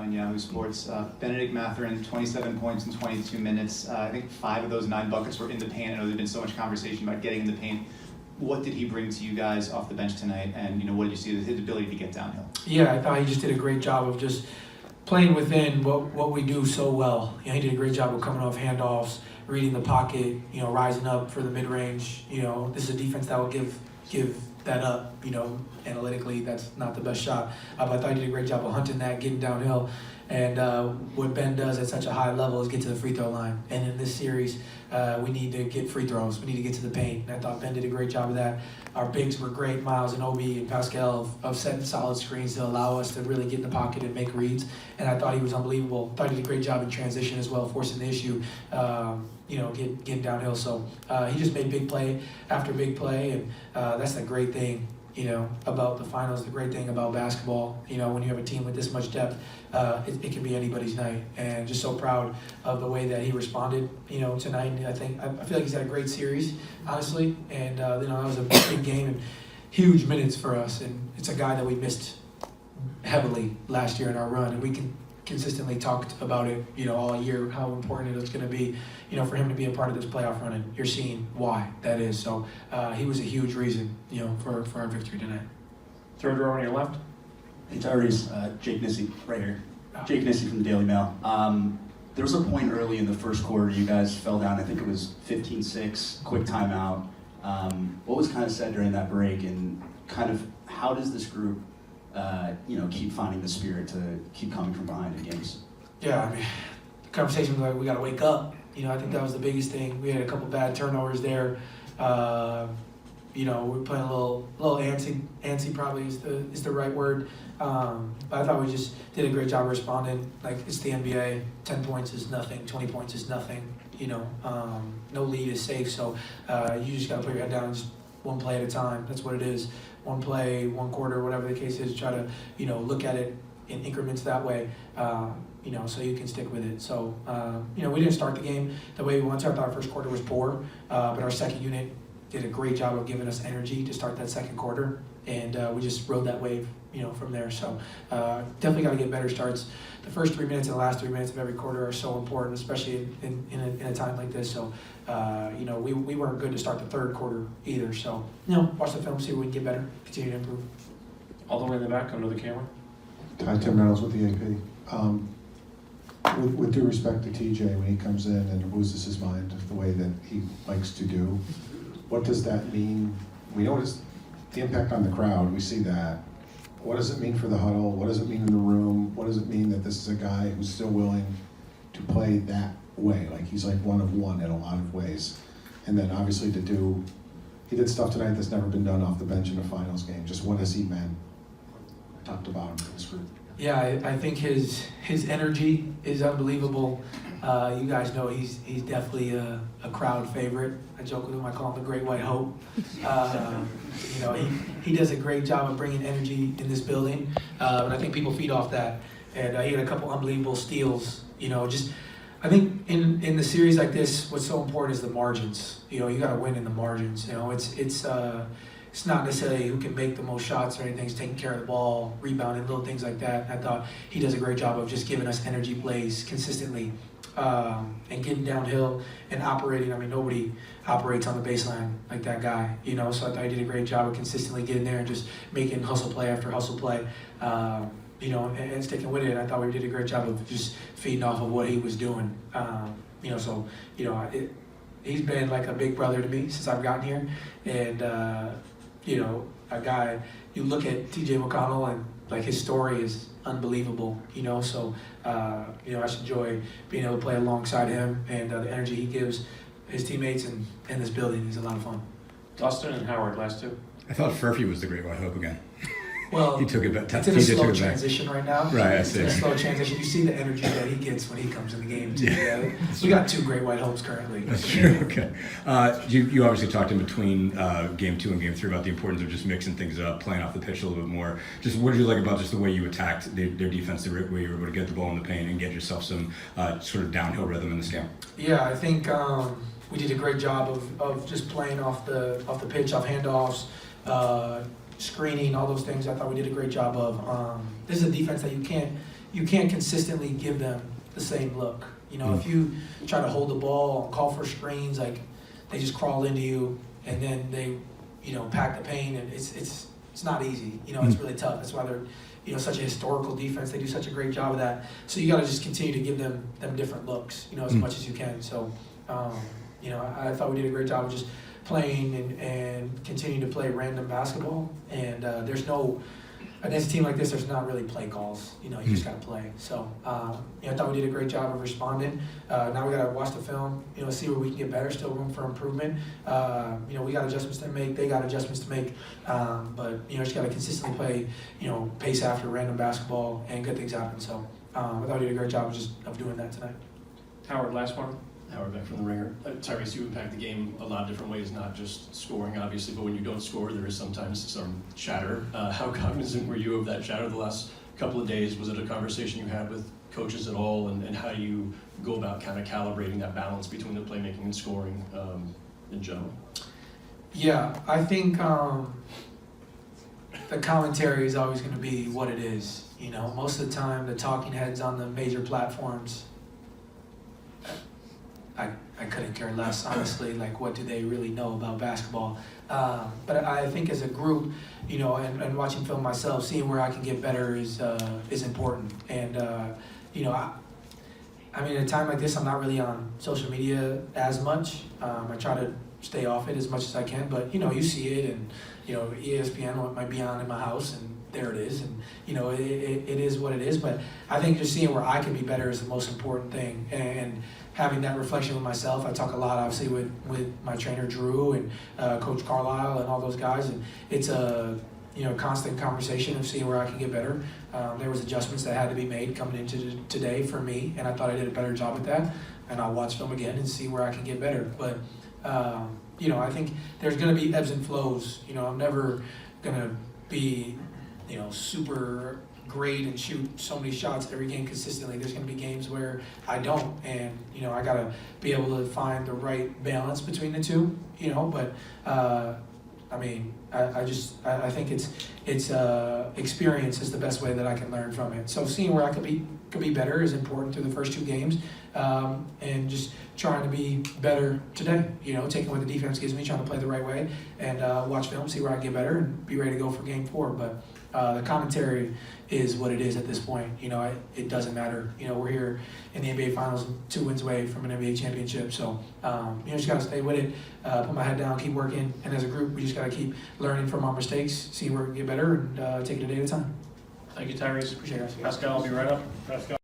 on Yahoo Sports. Benedict Mathurin, 27 points in 22 minutes. I think 5 of those 9 buckets were in the paint. I know there's been so much conversation about getting in the paint. What did he bring to you guys off the bench tonight? And, what did you see his ability to get downhill? Yeah, I thought he just did a great job of just playing within what we do so well. He did a great job of coming off handoffs, reading the pocket, rising up for the mid-range. This is a defense that will give that up, analytically, that's not the best shot. But I thought he did a great job of hunting that, getting downhill. And what Ben does at such a high level is get to the free throw line. And in this series, we need to get free throws. We need to get to the paint. And I thought Ben did a great job of that. Our bigs were great, Miles and Obi and Pascal, of setting solid screens to allow us to really get in the pocket and make reads. And I thought he was unbelievable. I thought he did a great job in transition as well, forcing the issue, getting downhill. So he just made big play after big play. And that's the great thing, about the finals, the great thing about basketball. When you have a team with this much depth, it can be anybody's night. And just so proud of the way that he responded, tonight. And I feel like he's had a great series, honestly. And, that was a big game and huge minutes for us. And it's a guy that we missed heavily last year in our run. And we can consistently talked about it, all year, how important it was going to be, for him to be a part of this playoff run, and you're seeing why that is. So he was a huge reason, for our victory tonight. Third row on your left. Hey Tyrese, Jake Nissy, right here. Jake Nissy from the Daily Mail. There was a point early in the first quarter you guys fell down, I think it was 15-6, quick timeout. What was kind of said during that break, and kind of how does this group keep finding the spirit to keep coming from behind in games? Yeah, the conversation was like, we got to wake up. I think that was the biggest thing. We had a couple bad turnovers there. We were playing a little antsy probably is the right word. But I thought we just did a great job responding. Like, it's the NBA. 10 points is nothing. 20 points is nothing. No lead is safe. So you just got to put your head down and just one play at a time. That's what it is. One play, one quarter, whatever the case is. Try to, look at it in increments that way. So you can stick with it. So, we didn't start the game the way we wanted to. I thought our first quarter was poor, but our second unit did a great job of giving us energy to start that second quarter, and we just rode that wave, from there. So definitely got to get better starts. The first 3 minutes and the last 3 minutes of every quarter are so important, especially in a time like this. So, we weren't good to start the third quarter either. So, watch the film, see where we can get better, continue to improve. All the way in the back, under the camera. Tim Reynolds with the AP. With due respect to TJ, when he comes in and loses his mind the way that he likes to do, what does that mean? We notice the impact on the crowd, we see that. What does it mean for the huddle? What does it mean in the room? What does it mean that this is a guy who's still willing to play that way? Like, he's like one of one in a lot of ways. And then obviously he did stuff tonight that's never been done off the bench in a finals game. Just what has he meant, top to bottom, for this group? Yeah, I think his energy is unbelievable. You guys know he's definitely a crowd favorite. I joke with him, I call him the Great White Hope. He does a great job of bringing energy in this building, and I think people feed off that. And he had a couple unbelievable steals. I think in the series like this, what's so important is the margins. You got to win in the margins. It's not necessarily who can make the most shots or anything. It's taking care of the ball, rebounding, little things like that. I thought he does a great job of just giving us energy plays consistently, and getting downhill and operating. Nobody operates on the baseline like that guy, So I thought he did a great job of consistently getting there and just making hustle play after hustle play, and sticking with it. And I thought we did a great job of just feeding off of what he was doing. He's been like a big brother to me since I've gotten here, and a guy, you look at TJ McConnell and like his story is unbelievable, so I just enjoy being able to play alongside him, and the energy he gives his teammates and this building is a lot of fun. Dustin and Howard, last two. I thought Furphy was the Great White Hope again. Well, he took it back. It's in a slow transition right now. Right, I see. It's in a slow transition. You see the energy that he gets when he comes in the game, too. Yeah. We got 2 Great White Hopes currently. That's true, okay. You obviously talked in between Game 2 and Game 3 about the importance of just mixing things up, playing off the pitch a little bit more. Just what did you like about just the way you attacked their defense, the way you were able to get the ball in the paint and get yourself some sort of downhill rhythm in this game? Yeah, I think we did a great job of just playing off the pitch, off handoffs, screening, all those things. I thought we did a great job of. This is a defense that you you can't consistently give them the same look. You know, if you try to hold the ball and call for screens, like they just crawl into you and then they, you know, pack the paint, and it's not easy. You know, it's really tough. That's why they're, you know, such a historical defense. They do such a great job of that. So you got to just continue to give them different looks, you know, as much as you can. So, you know, I thought we did a great job of just playing and continuing to play random basketball. And there's no, against a team like this, there's not really play calls. You know, you just got to play. So, yeah, I thought we did a great job of responding. Now we got to watch the film, you know, see where we can get better. Still room for improvement. You know, we got adjustments to make. They got adjustments to make. But, you know, just got to consistently play, you know, pace after random basketball, and good things happen. So, I thought we did a great job of doing that tonight. Howard, last one. Howard back from the Ringer. Tyrese, you impact the game a lot of different ways, not just scoring, obviously, but when you don't score, there is sometimes some chatter. How cognizant were you of that chatter the last couple of days? Was it a conversation you had with coaches at all, and how do you go about kind of calibrating that balance between the playmaking and scoring in general? Yeah, I think the commentary is always going to be what it is. You know, most of the time, the talking heads on the major platforms, I couldn't care less, honestly. Like, what do they really know about basketball? But I think as a group, you know, and watching film myself, seeing where I can get better is important. And you know, I mean, at a time like this, I'm not really on social media as much. I try to stay off it as much as I can. But you know, you see it, and you know, ESPN might be on in my house, and there it is. And you know, it is what it is. But I think just seeing where I can be better is the most important thing. And having that reflection with myself. I talk a lot, obviously, with my trainer Drew and Coach Carlisle and all those guys, and it's a constant conversation of seeing where I can get better. There was adjustments that had to be made coming into today for me, and I thought I did a better job at that. And I'll watch film again and see where I can get better. But you know, I think there's going to be ebbs and flows. You know, I'm never going to be super great and shoot so many shots every game consistently. There's going to be games where I don't, and you know, I got to be able to find the right balance between the two. You know, but I mean, I think it's experience is the best way that I can learn from it. So seeing where I could be better is important through the first two games, and just trying to be better today. You know, taking what the defense gives me, trying to play the right way, and watch film, see where I can get better, and be ready to go for game 4. But the commentary is what it is at this point. You know, it doesn't matter. You know, we're here in the NBA Finals, 2 wins away from an NBA championship. So, you know, just got to stay with it, put my head down, keep working. And as a group, we just got to keep learning from our mistakes, see where we can get better, and take it a day at a time. Thank you, Tyrese. Appreciate it, guys. Pascal, I'll be right up. Pascal.